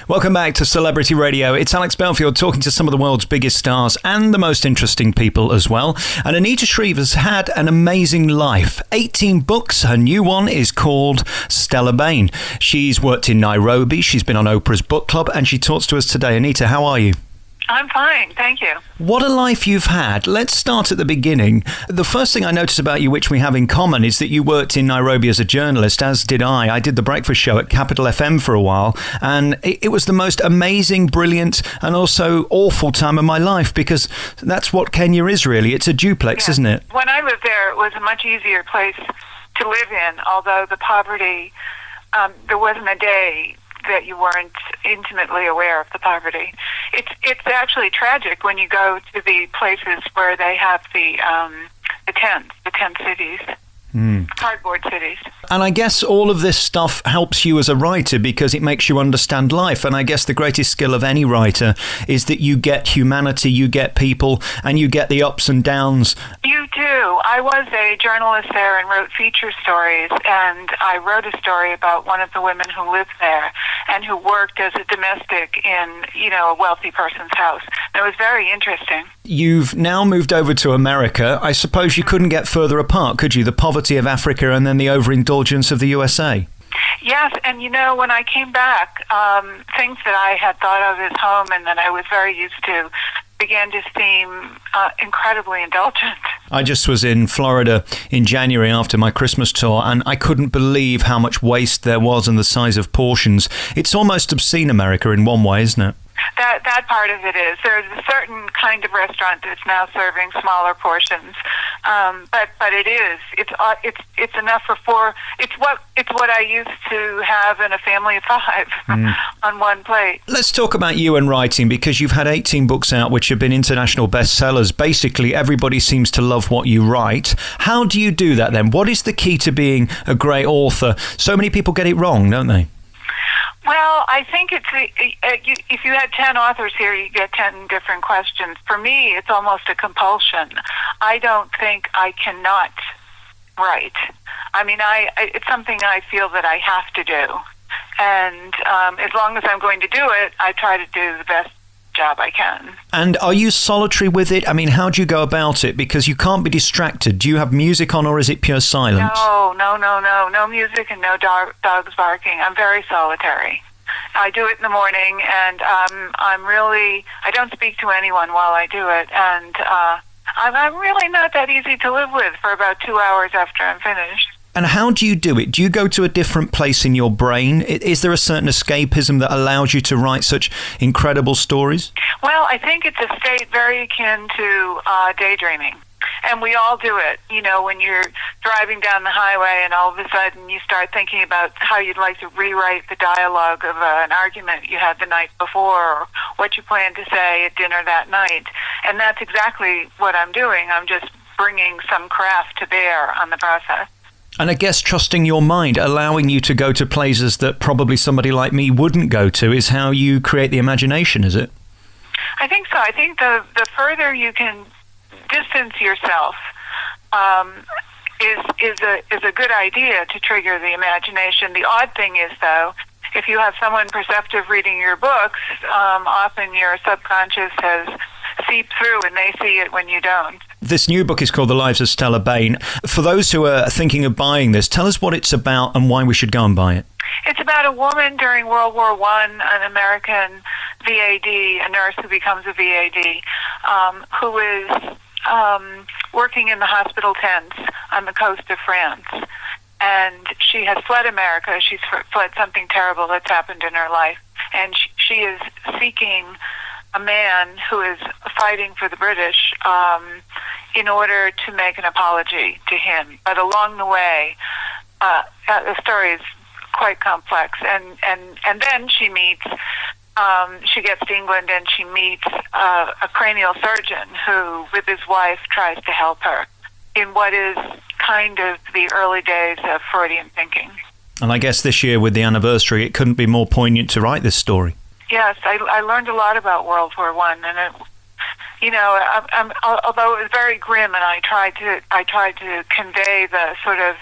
Welcome back to Celebrity Radio. It's Alex Belfield talking to some of the world's biggest stars and the most interesting people as well. And Anita Shreve has had an amazing life. 18 books. Her new one is called Stella Bain. She's worked in Nairobi. She's been on Oprah's Book Club and she talks to us today. Anita, how are you? I'm fine, thank you. What a life you've had. Let's start at the beginning. The first thing I noticed about you, which we have in common, is that you worked in Nairobi as a journalist, as did I. I did the breakfast show at Capital FM for a while, and it was the most amazing, brilliant, and also awful time of my life, because that's what Kenya is, really. It's a duplex, isn't it? When I lived there, it was a much easier place to live in, although the poverty, there wasn't a day that you weren't intimately aware of the poverty. It's actually tragic when you go to the places where they have the tent cities, cardboard cities. And I guess all of this stuff helps you as a writer because it makes you understand life. And I guess the greatest skill of any writer is that you get humanity, you get people, and you get the ups and downs. You do. I was a journalist there and wrote feature stories, and I wrote a story about one of the women who lived there and who worked as a domestic in, a wealthy person's house. And it was very interesting. You've now moved over to America. I suppose you couldn't get further apart, could you? The poverty of Africa and then the overindulgence of the USA. Yes, and when I came back, things that I had thought of as home and that I was very used to began to seem incredibly indulgent. I just was in Florida in January after my Christmas tour, and I couldn't believe how much waste there was and the size of portions. It's almost obscene, America, in one way, isn't it? That part of it is. There's a certain kind of restaurant that's now serving smaller portions, but it is. It's enough for four. It's what I used to have in a family of five on one plate. Let's talk about you and writing, because you've had 18 books out which have been international bestsellers. Basically, everybody seems to love what you write. How do you do that then? What is the key to being a great author? So many people get it wrong, don't they? Well, I think if you had 10 authors here, you get 10 different questions. For me, it's almost a compulsion. I don't think I cannot write. I mean, it's something I feel that I have to do. And as long as I'm going to do it, I try to do the best job I can. And are you solitary with it? I mean, how do you go about it? Because you can't be distracted. Do you have music on, or is it pure silence? No music and no dogs barking. I'm very solitary. I do it in the morning, and I don't speak to anyone while I do it, and I'm really not that easy to live with for about 2 hours after I'm finished. And how do you do it? Do you go to a different place in your brain? Is there a certain escapism that allows you to write such incredible stories? Well, I think it's a state very akin to daydreaming. And we all do it, when you're driving down the highway and all of a sudden you start thinking about how you'd like to rewrite the dialogue of an argument you had the night before, or what you plan to say at dinner that night. And that's exactly what I'm doing. I'm just bringing some craft to bear on the process. And I guess trusting your mind, allowing you to go to places that probably somebody like me wouldn't go to, is how you create the imagination, is it? I think so. I think the further you can distance yourself is a good idea to trigger the imagination. The odd thing is, though, if you have someone perceptive reading your books, often your subconscious has seeped through and they see it when you don't. This new book is called The Lives of Stella Bain. For those who are thinking of buying this, tell us what it's about and why we should go and buy it. It's about a woman during World War I, an American VAD, a nurse who becomes a VAD, who is working in the hospital tents on the coast of France. And she has fled America. She's fled something terrible that's happened in her life. And she is seeking a man who is fighting for the British in order to make an apology to him. But along the way, the story is quite complex. And then she meets, she gets to England and she meets a cranial surgeon who, with his wife, tries to help her in what is kind of the early days of Freudian thinking. And I guess this year, with the anniversary, it couldn't be more poignant to write this story. Yes, I learned a lot about World War I, and it, although it was very grim, and I tried to convey the sort of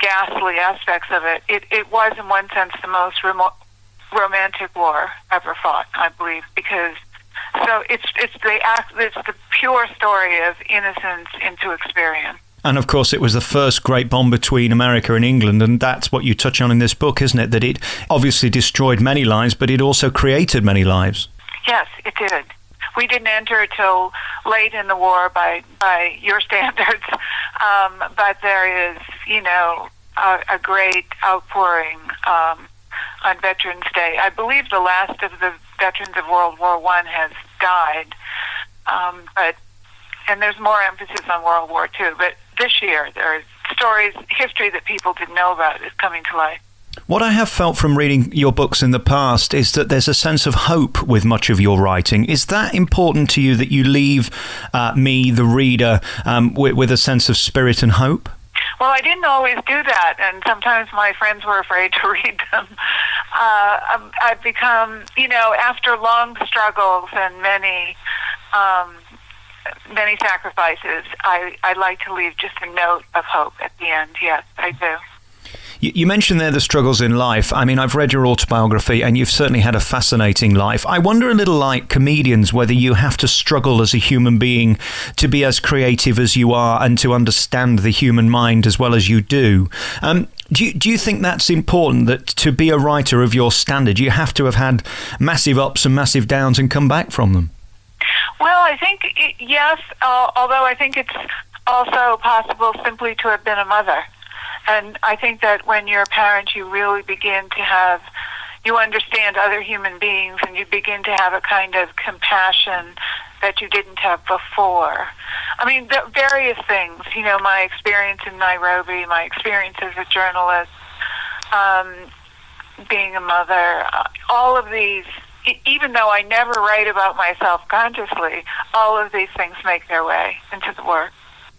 ghastly aspects of it. It was, in one sense, the most romantic war ever fought, I believe, because so it's the pure story of innocence into experience. And of course, it was the first great bomb between America and England, and that's what you touch on in this book, isn't it? That it obviously destroyed many lives, but it also created many lives. Yes, it did. We didn't enter till late in the war by your standards, but there is, a great outpouring on Veterans Day. I believe the last of the veterans of World War I has died, and there's more emphasis on World War II. But this year, there are stories, history that people didn't know about is coming to light. What I have felt from reading your books in the past is that there's a sense of hope with much of your writing. Is that important to you, that you leave me, the reader, with a sense of spirit and hope? Well, I didn't always do that, and sometimes my friends were afraid to read them. I've become, after long struggles and many sacrifices, I like to leave just a note of hope at the end. Yes, I do. You mentioned there the struggles in life. I mean, I've read your autobiography, and you've certainly had a fascinating life. I wonder, a little like comedians, whether you have to struggle as a human being to be as creative as you are and to understand the human mind as well as you do. Do you think that's important, that to be a writer of your standard, you have to have had massive ups and massive downs and come back from them? Well, I think, yes, although I think it's also possible simply to have been a mother. And I think that when you're a parent, you really begin to you understand other human beings, and you begin to have a kind of compassion that you didn't have before. I mean, the various things, my experience in Nairobi, my experience as a journalist, being a mother, all of these, even though I never write about myself consciously, all of these things make their way into the work.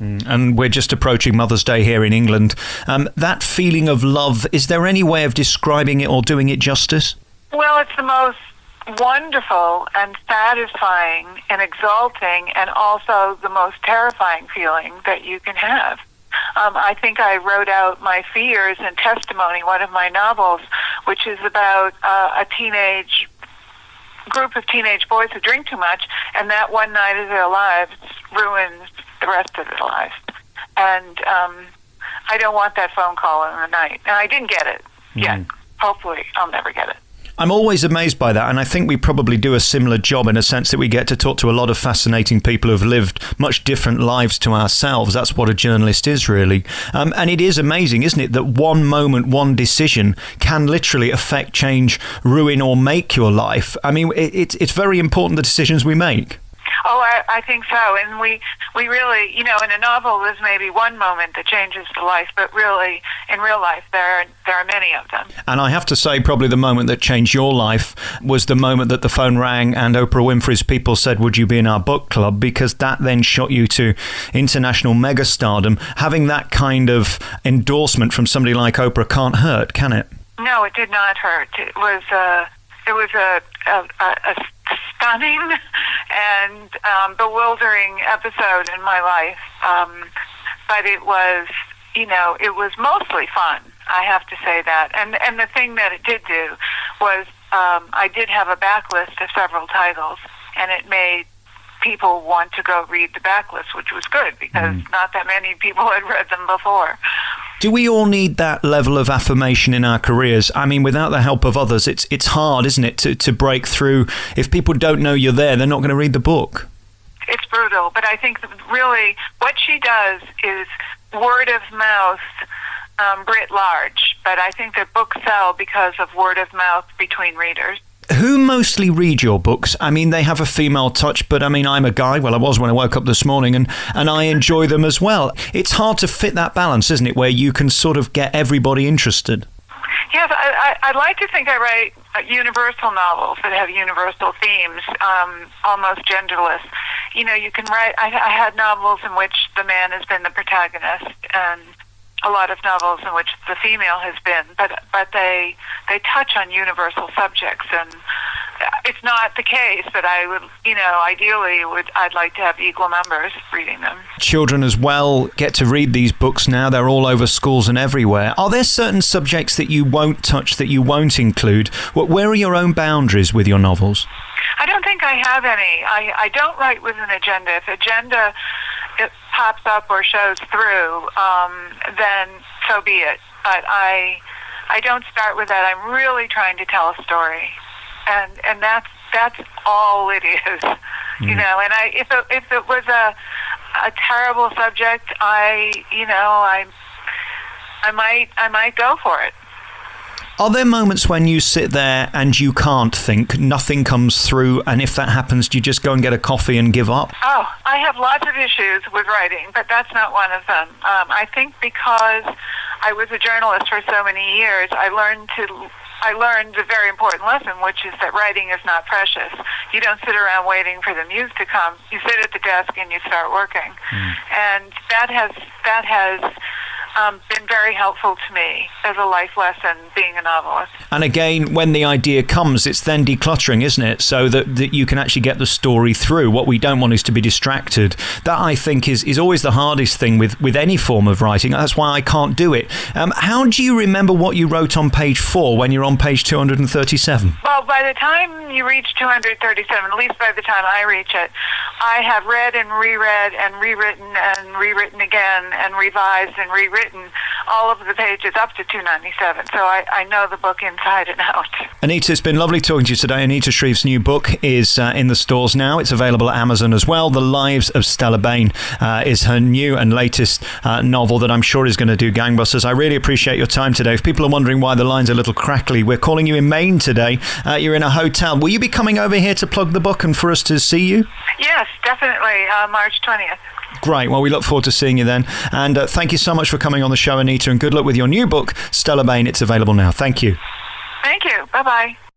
And we're just approaching Mother's Day here in England. That feeling of love, is there any way of describing it or doing it justice? Well, it's the most wonderful and satisfying and exalting and also the most terrifying feeling that you can have. I think I wrote out my fears in Testimony, one of my novels, which is about a group of teenage boys who drink too much, and that one night of their lives ruins the rest of their lives. And I don't want that phone call in the night. And I didn't get it yet. Hopefully I'll never get it. I'm always amazed by that, and I think we probably do a similar job in a sense that we get to talk to a lot of fascinating people who've lived much different lives to ourselves. That's what a journalist is, really. And it is amazing, isn't it, that one moment, one decision can literally affect, change, ruin, or make your life. I mean, it's very important, the decisions we make. Oh, I think so. And we really, in a novel, there's maybe one moment that changes the life, but really, in real life, there are many of them. And I have to say, probably the moment that changed your life was the moment that the phone rang and Oprah Winfrey's people said, "Would you be in our book club?" Because that then shot you to international megastardom. Having that kind of endorsement from somebody like Oprah can't hurt, can it? No, it did not hurt. It was a stunning and bewildering episode in my life, but it was mostly fun. I have to say that, and the thing that it did do was I did have a backlist of several titles, and it made people want to go read the backlist, which was good because not that many people had read them before. Do we all need that level of affirmation in our careers? I mean, without the help of others, it's hard, isn't it, to break through. If people don't know you're there, they're not going to read the book. It's brutal, but I think really what she does is word of mouth writ large, but I think that books sell because of word of mouth between readers. Who mostly read your books? I mean, they have a female touch, but I mean, I'm a guy. Well, I was when I woke up this morning, and I enjoy them as well. It's hard to fit that balance, isn't it, where you can sort of get everybody interested? Yes, I'd like to think I write universal novels that have universal themes, almost genderless. You can write, I had novels in which the man has been the protagonist, and a lot of novels in which the female has been, but they touch on universal subjects, and it's not the case, but I would, ideally I'd like to have equal numbers reading them. Children as well get to read these books now. They're all over schools and everywhere. Are there certain subjects that you won't touch, that you won't include? Where are your own boundaries with your novels? I don't think I have any. I don't write with an agenda. If agenda it pops up or shows through, then so be it. But I don't start with that. I'm really trying to tell a story, and that's all it is, And if it was a terrible subject, I might go for it. Are there moments when you sit there and you can't think, nothing comes through, and if that happens, do you just go and get a coffee and give up? Oh, I have lots of issues with writing, but that's not one of them. I think because I was a journalist for so many years, I learned a very important lesson, which is that writing is not precious. You don't sit around waiting for the muse to come. You sit at the desk and you start working. And that has been very helpful to me as a life lesson, being a novelist. And again, when the idea comes, it's then decluttering, isn't it? So that you can actually get the story through. What we don't want is to be distracted. That, I think, is always the hardest thing with any form of writing. That's why I can't do it. How do you remember what you wrote on page 4 when you're on page 237? Well, by the time you reach 237, at least by the time I reach it, I have read and reread and rewritten again and revised and rewritten all of the pages up to 297. So I know the book inside and out. Anita, it's been lovely talking to you today. Anita Shreve's new book is in the stores now. It's available at Amazon as well. The Lives of Stella Bain is her new and latest novel that I'm sure is going to do gangbusters. I really appreciate your time today. If people are wondering why the line's a little crackly, we're calling you in Maine today. You're in a hotel. Will you be coming over here to plug the book and for us to see you? Yes, definitely. March 20th. Great. Well, we look forward to seeing you then. And thank you so much for coming on the show, Anita, and good luck with your new book, Stella Bain. It's available now. Thank you. Thank you. Bye-bye.